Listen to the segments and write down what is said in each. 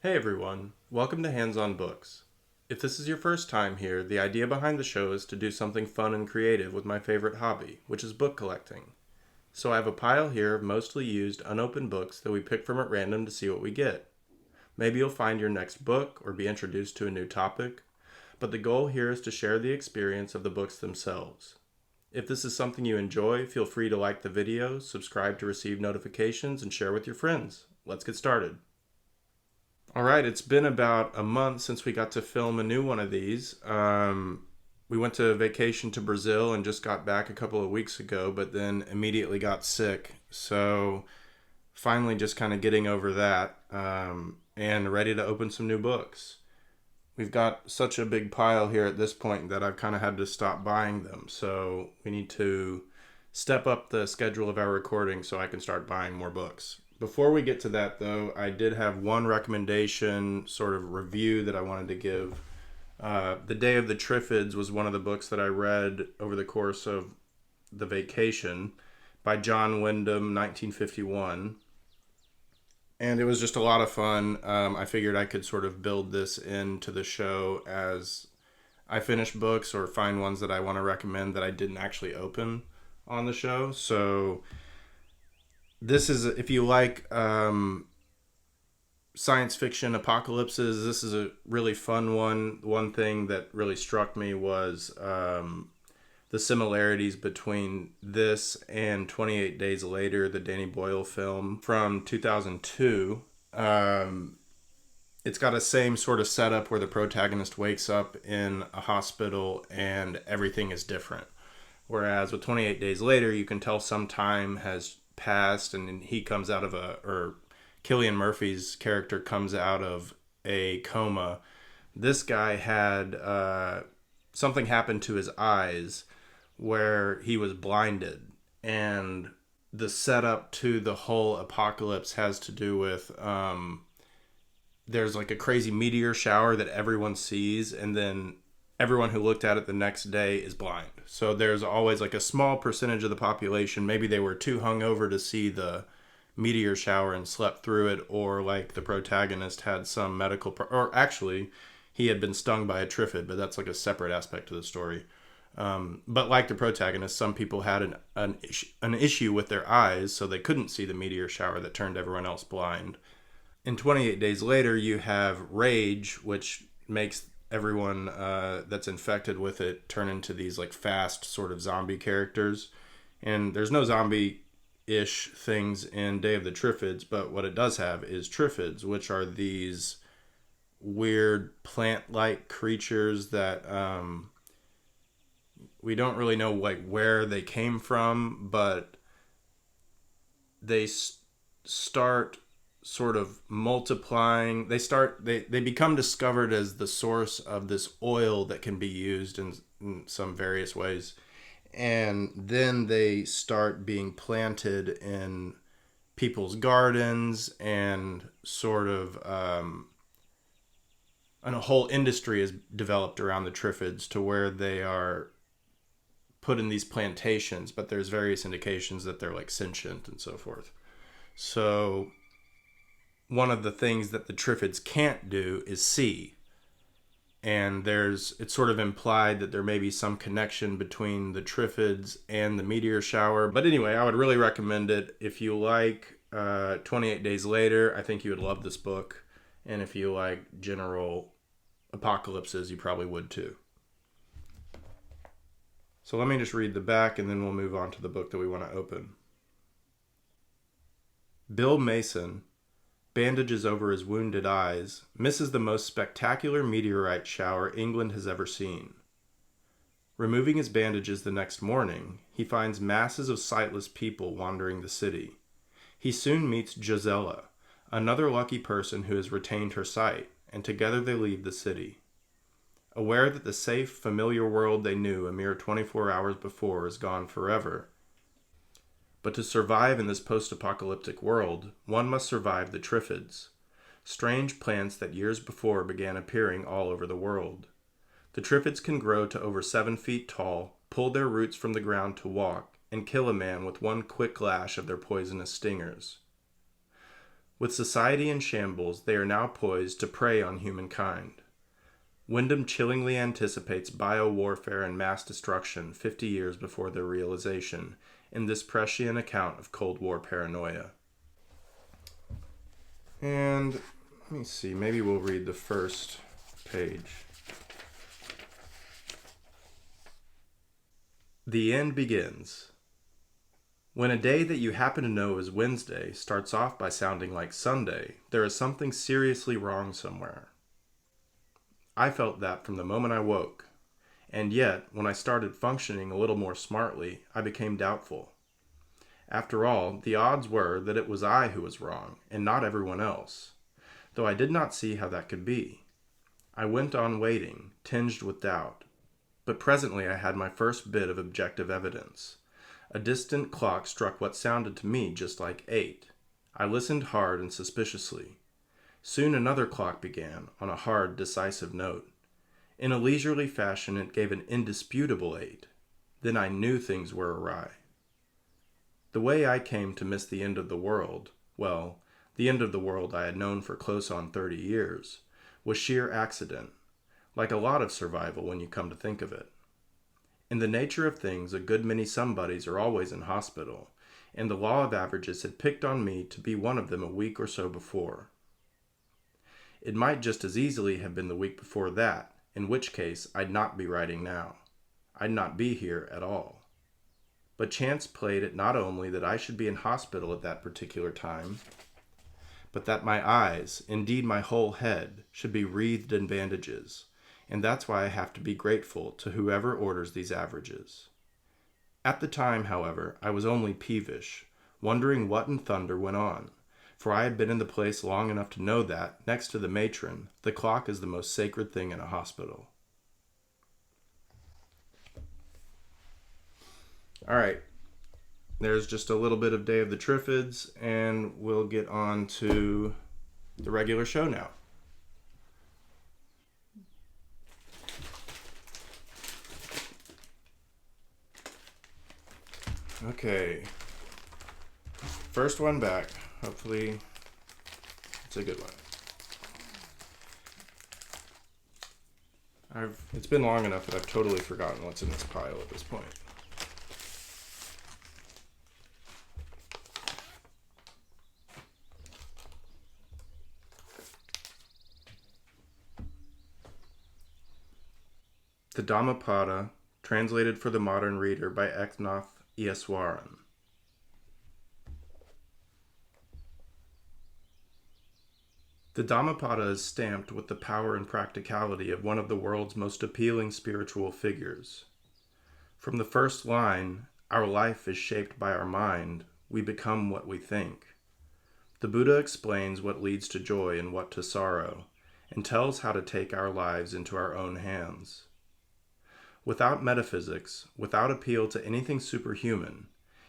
Hey everyone, welcome to Hands on Books. If this is your first time here, the idea behind the show is to do something fun and creative with my favorite hobby, which is book collecting. So I have a pile here of mostly used, unopened books that we pick from at random to see what we get. Maybe you'll find your next book or be introduced to a new topic, but the goal here is to share the experience of the books themselves. If this is something you enjoy, feel free to like the video, subscribe to receive notifications, and share with your friends. Let's get started. All right, it's been about a month since we got to film a new one of these. We went to vacation to Brazil and just got back a couple of weeks ago, but then immediately got sick. So finally just kind of getting over that and ready to open some new books. We've got such a big pile here at this point that I've kind of had to stop buying them. So we need to step up the schedule of our recording so I can start buying more books. Before we get to that, though, I did have one recommendation, sort of review that I wanted to give. The Day of the Triffids was one of the books that I read over the course of the vacation by John Wyndham, 1951. And it was just a lot of fun. I figured I could sort of build this into the show as I finish books or find ones that I want to recommend that I didn't actually open on the show. So this is, if you like science fiction apocalypses, this is a really fun one. One thing that really struck me was the similarities between this and 28 Days Later, the Danny Boyle film from 2002. It's got a same sort of setup where the protagonist wakes up in a hospital and everything is different. Whereas with 28 Days Later, you can tell some time has passed and he comes out of Cillian Murphy's character comes out of a coma. This guy had something happen to his eyes where he was blinded, and the setup to the whole apocalypse has to do with there's like a crazy meteor shower that everyone sees, and then everyone who looked at it the next day is blind. So there's always like a small percentage of the population, maybe they were too hungover to see the meteor shower and slept through it, or like the protagonist had some or actually he had been stung by a Triffid, but that's like a separate aspect to the story. But like the protagonist, some people had an issue with their eyes, so they couldn't see the meteor shower that turned everyone else blind. In 28 Days Later, you have rage, which makes everyone that's infected with it turn into these like fast sort of zombie characters. And there's no zombie-ish things in Day of the Triffids, but what it does have is Triffids, which are these weird plant-like creatures that we don't really know like where they came from, but they start sort of multiplying. They become discovered as the source of this oil that can be used in some various ways, and then they start being planted in people's gardens, and sort of and a whole industry is developed around the Triffids to where they are put in these plantations, but there's various indications that they're like sentient and so forth. So one of the things that the Triffids can't do is see. And it's sort of implied that there may be some connection between the Triffids and the meteor shower. But anyway, I would really recommend it. If you like 28 Days Later, I think you would love this book. And if you like general apocalypses, you probably would too. So let me just read the back and then we'll move on to the book that we want to open. Bill Mason bandages over his wounded eyes, misses the most spectacular meteorite shower England has ever seen. Removing his bandages the next morning, he finds masses of sightless people wandering the city. He soon meets Gisela, another lucky person who has retained her sight, and together they leave the city. Aware that the safe, familiar world they knew a mere 24 hours before is gone forever. But to survive in this post-apocalyptic world, one must survive the Triffids, strange plants that years before began appearing all over the world. The Triffids can grow to over 7 feet tall, pull their roots from the ground to walk, and kill a man with one quick lash of their poisonous stingers. With society in shambles, they are now poised to prey on humankind. Wyndham chillingly anticipates bio-warfare and mass destruction 50 years before their realization in this prescient account of Cold War paranoia. And let me see, maybe we'll read the first page. The end begins. When a day that you happen to know is Wednesday starts off by sounding like Sunday, there is something seriously wrong somewhere. I felt that from the moment I woke, and yet, when I started functioning a little more smartly, I became doubtful. After all, the odds were that it was I who was wrong, and not everyone else, though I did not see how that could be. I went on waiting, tinged with doubt, but presently I had my first bit of objective evidence. A distant clock struck what sounded to me just like 8. I listened hard and suspiciously. Soon another clock began, on a hard, decisive note. In a leisurely fashion it gave an indisputable 8. Then I knew things were awry. The way I came to miss the end of the world, well, the end of the world I had known for close on 30 years, was sheer accident, like a lot of survival when you come to think of it. In the nature of things, a good many somebodies are always in hospital, and the law of averages had picked on me to be one of them a week or so before. It might just as easily have been the week before that, in which case I'd not be writing now. I'd not be here at all. But chance played it not only that I should be in hospital at that particular time, but that my eyes, indeed my whole head, should be wreathed in bandages, and that's why I have to be grateful to whoever orders these averages. At the time, however, I was only peevish, wondering what in thunder went on, for I had been in the place long enough to know that, next to the matron, the clock is the most sacred thing in a hospital. All right, there's just a little bit of Day of the Triffids, and we'll get on to the regular show now. Okay, first one back. Hopefully it's a good one. It's been long enough that I've totally forgotten what's in this pile at this point. The Dhammapada, translated for the modern reader by Eknath Easwaran. The Dhammapada is stamped with the power and practicality of one of the world's most appealing spiritual figures. From the first line, our life is shaped by our mind, we become what we think. The Buddha explains what leads to joy and what to sorrow, and tells how to take our lives into our own hands. Without metaphysics, without appeal to anything superhuman,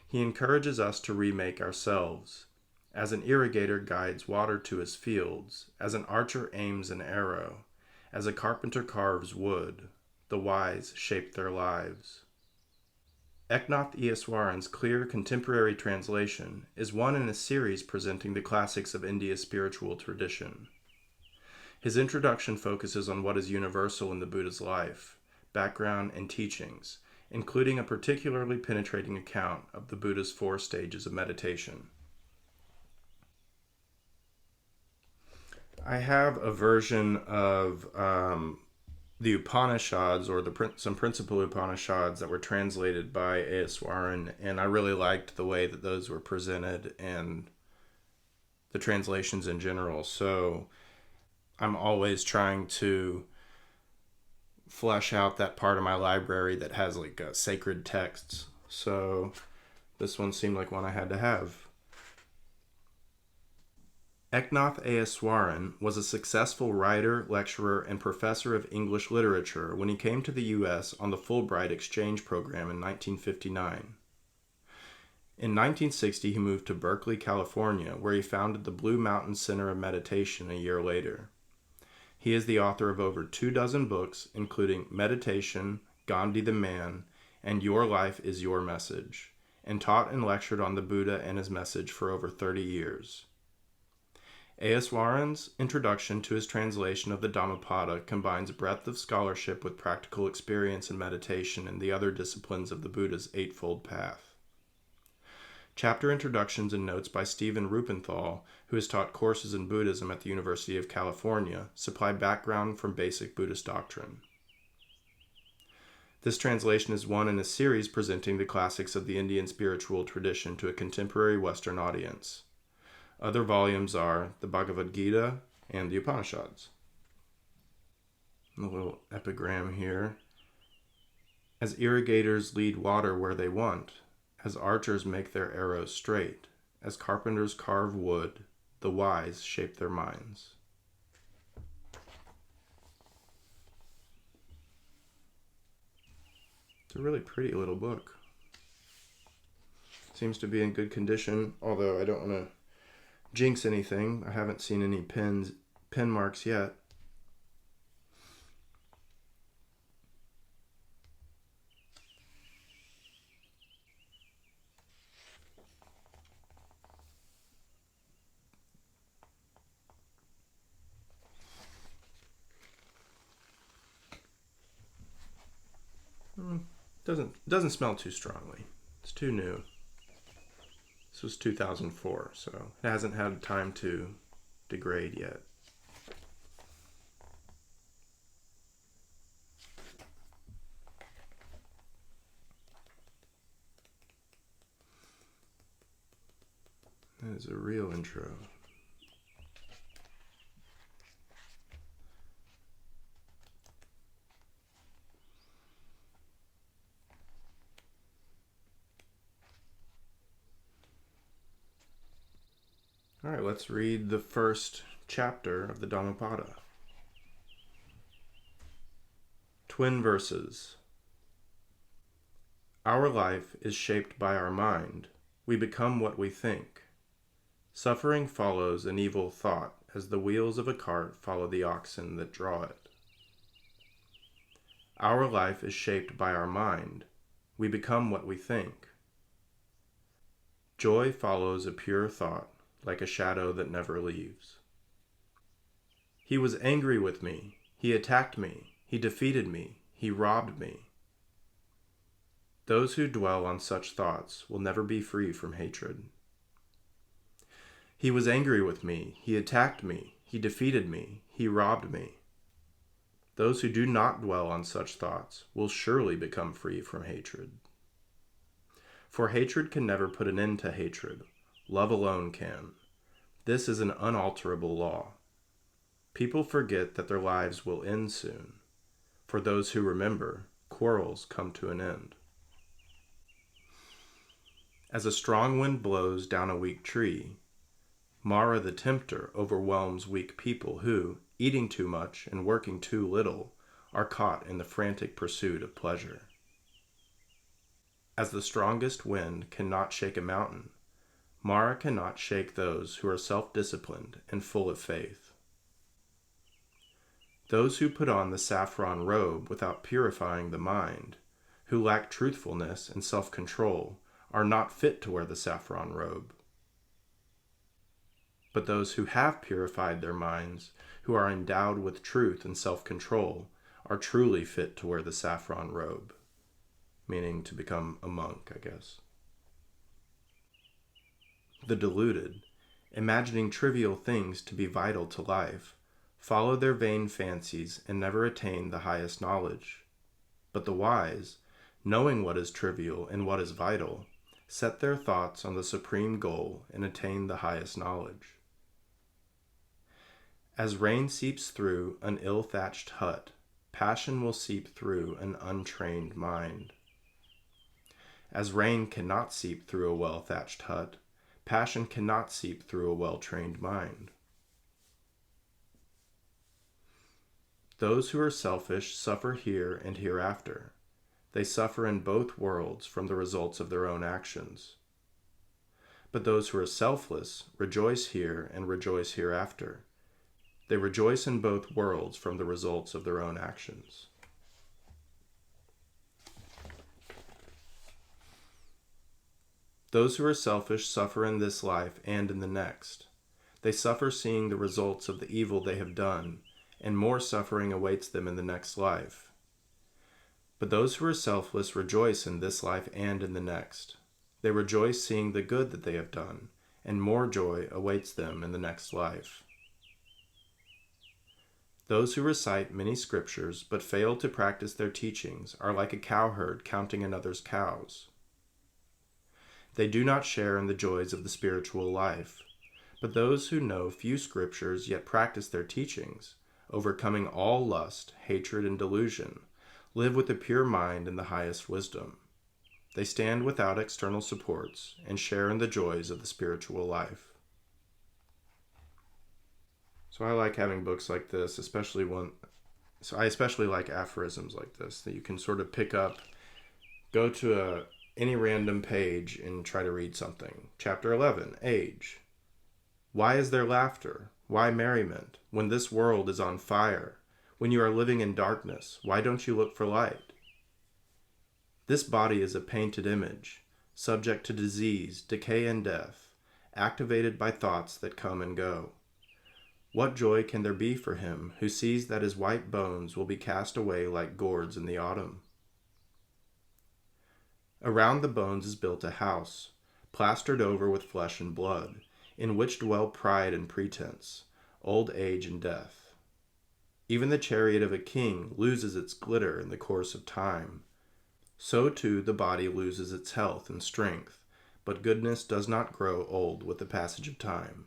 he encourages us to remake ourselves, as an irrigator guides water to his fields, as an archer aims an arrow, as a carpenter carves wood, the wise shape their lives. Eknath Easwaran's clear contemporary translation is one in a series presenting the classics of India's spiritual tradition. His introduction focuses on what is universal in the Buddha's life, background, and teachings, including a particularly penetrating account of the Buddha's 4 stages of meditation. I have a version of the Upanishads, or some principal Upanishads that were translated by Easwaran, and I really liked the way that those were presented and the translations in general. So I'm always trying to flesh out that part of my library that has like sacred texts. So this one seemed like one I had to have. Eknath Easwaran was a successful writer, lecturer, and professor of English literature when he came to the U.S. on the Fulbright exchange program in 1959. In 1960, he moved to Berkeley, California, where he founded the Blue Mountain Center of Meditation a year later. He is the author of over 24 books, including Meditation, Gandhi the Man, and Your Life is Your Message, and taught and lectured on the Buddha and his message for over 30 years. Easwaran's introduction to his translation of the Dhammapada combines breadth of scholarship with practical experience and meditation in the other disciplines of the Buddha's Eightfold Path. Chapter introductions and notes by Stephen Rupenthal, who has taught courses in Buddhism at the University of California, supply background from basic Buddhist doctrine. This translation is one in a series presenting the classics of the Indian spiritual tradition to a contemporary Western audience. Other volumes are the Bhagavad Gita and the Upanishads. A little epigram here. As irrigators lead water where they want, as archers make their arrows straight, as carpenters carve wood, the wise shape their minds. It's a really pretty little book. Seems to be in good condition, although I don't want to jinx anything. I haven't seen any pen marks yet. Doesn't smell too strongly. It's too new. This was 2004, so it hasn't had time to degrade yet. That is a real intro. All right, let's read the first chapter of the Dhammapada. Twin verses. Our life is shaped by our mind. We become what we think. Suffering follows an evil thought as the wheels of a cart follow the oxen that draw it. Our life is shaped by our mind. We become what we think. Joy follows a pure thought, like a shadow that never leaves. He was angry with me. He attacked me. He defeated me. He robbed me. Those who dwell on such thoughts will never be free from hatred. He was angry with me. He attacked me. He defeated me. He robbed me. Those who do not dwell on such thoughts will surely become free from hatred. For hatred can never put an end to hatred. Love alone can. This is an unalterable law. People forget that their lives will end soon. For those who remember, quarrels come to an end. As a strong wind blows down a weak tree, Mara the tempter overwhelms weak people who, eating too much and working too little, are caught in the frantic pursuit of pleasure. As the strongest wind cannot shake a mountain, Mara cannot shake those who are self-disciplined and full of faith. Those who put on the saffron robe without purifying the mind, who lack truthfulness and self-control, are not fit to wear the saffron robe. But those who have purified their minds, who are endowed with truth and self-control, are truly fit to wear the saffron robe, meaning to become a monk, I guess. The deluded, imagining trivial things to be vital to life, follow their vain fancies and never attain the highest knowledge. But the wise, knowing what is trivial and what is vital, set their thoughts on the supreme goal and attain the highest knowledge. As rain seeps through an ill-thatched hut, passion will seep through an untrained mind. As rain cannot seep through a well-thatched hut, passion cannot seep through a well-trained mind. Those who are selfish suffer here and hereafter. They suffer in both worlds from the results of their own actions. But those who are selfless rejoice here and rejoice hereafter. They rejoice in both worlds from the results of their own actions. Those who are selfish suffer in this life and in the next. They suffer seeing the results of the evil they have done, and more suffering awaits them in the next life. But those who are selfless rejoice in this life and in the next. They rejoice seeing the good that they have done, and more joy awaits them in the next life. Those who recite many scriptures but fail to practice their teachings are like a cowherd counting another's cows. They do not share in the joys of the spiritual life, but those who know few scriptures yet practice their teachings, overcoming all lust, hatred, and delusion, live with a pure mind and the highest wisdom. They stand without external supports and share in the joys of the spiritual life. So I like having books like this, I especially like aphorisms like this that you can sort of pick up, go to any random page and try to read something. Chapter 11, Age. Why is there laughter? Why merriment? When this world is on fire? When you are living in darkness, why don't you look for light? This body is a painted image, subject to disease, decay, and death, activated by thoughts that come and go. What joy can there be for him who sees that his white bones will be cast away like gourds in the autumn? Around the bones is built a house, plastered over with flesh and blood, in which dwell pride and pretense, old age and death. Even the chariot of a king loses its glitter in the course of time. So too the body loses its health and strength, but goodness does not grow old with the passage of time.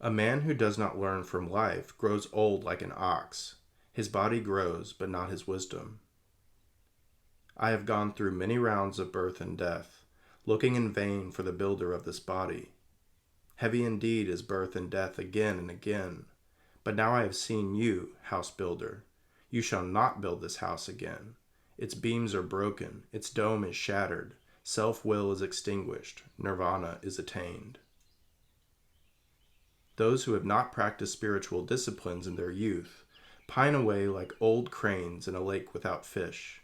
A man who does not learn from life grows old like an ox. His body grows, but not his wisdom. I have gone through many rounds of birth and death, looking in vain for the builder of this body. Heavy indeed is birth and death again and again. But now I have seen you, house builder. You shall not build this house again. Its beams are broken, its dome is shattered, self-will is extinguished, nirvana is attained. Those who have not practiced spiritual disciplines in their youth pine away like old cranes in a lake without fish.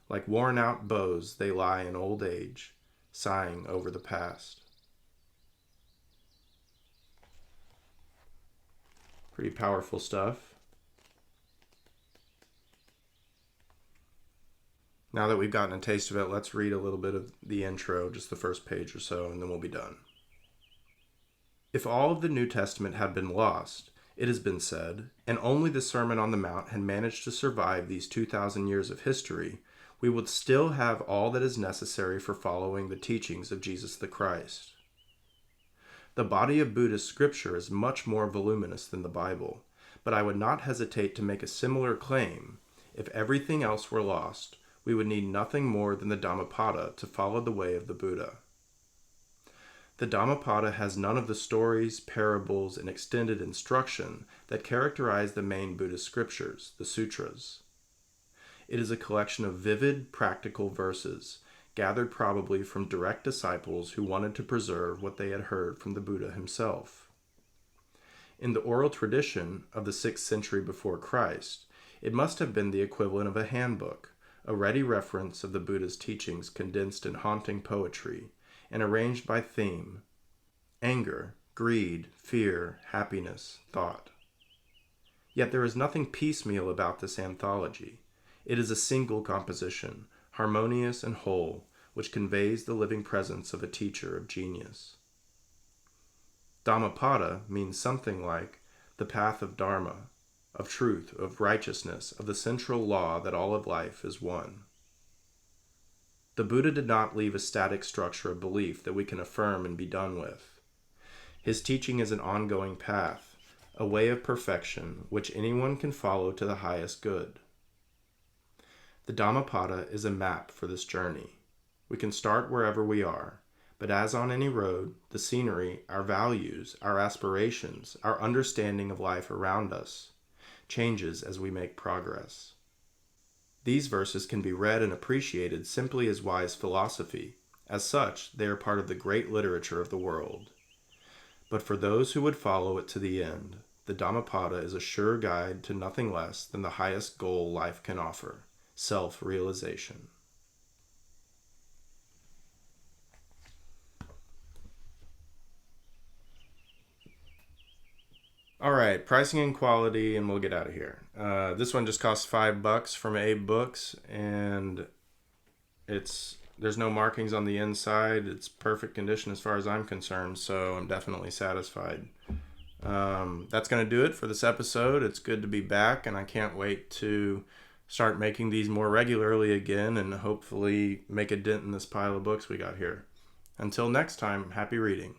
Like worn-out bows, they lie in old age, sighing over the past. Pretty powerful stuff. Now that we've gotten a taste of it, let's read a little bit of the intro, just the first page or so, and then we'll be done. If all of the New Testament had been lost, it has been said, and only the Sermon on the Mount had managed to survive these 2,000 years of history, we would still have all that is necessary for following the teachings of Jesus the Christ. The body of Buddhist scripture is much more voluminous than the Bible, but I would not hesitate to make a similar claim. If everything else were lost, we would need nothing more than the Dhammapada to follow the way of the Buddha. The Dhammapada has none of the stories, parables, and extended instruction that characterize the main Buddhist scriptures, the sutras. It is a collection of vivid, practical verses, gathered probably from direct disciples who wanted to preserve what they had heard from the Buddha himself. In the oral tradition of the 6th century before Christ, it must have been the equivalent of a handbook, a ready reference of the Buddha's teachings condensed in haunting poetry, and arranged by theme: anger, greed, fear, happiness, thought. Yet there is nothing piecemeal about this anthology. It is a single composition, harmonious and whole, which conveys the living presence of a teacher of genius. Dhammapada means something like the path of Dharma, of truth, of righteousness, of the central law that all of life is one. The Buddha did not leave a static structure of belief that we can affirm and be done with. His teaching is an ongoing path, a way of perfection which anyone can follow to the highest good. The Dhammapada is a map for this journey. We can start wherever we are, but as on any road, the scenery, our values, our aspirations, our understanding of life around us, changes as we make progress. These verses can be read and appreciated simply as wise philosophy. As such, they are part of the great literature of the world. But for those who would follow it to the end, the Dhammapada is a sure guide to nothing less than the highest goal life can offer: self-realization. All right, pricing and quality, and we'll get out of here. This one just costs $5 from Abe Books, and there's no markings on the inside. It's perfect condition as far as I'm concerned, so I'm definitely satisfied. That's going to do it for this episode. It's good to be back, and I can't wait to start making these more regularly again and hopefully make a dent in this pile of books we got here. Until next time, happy reading.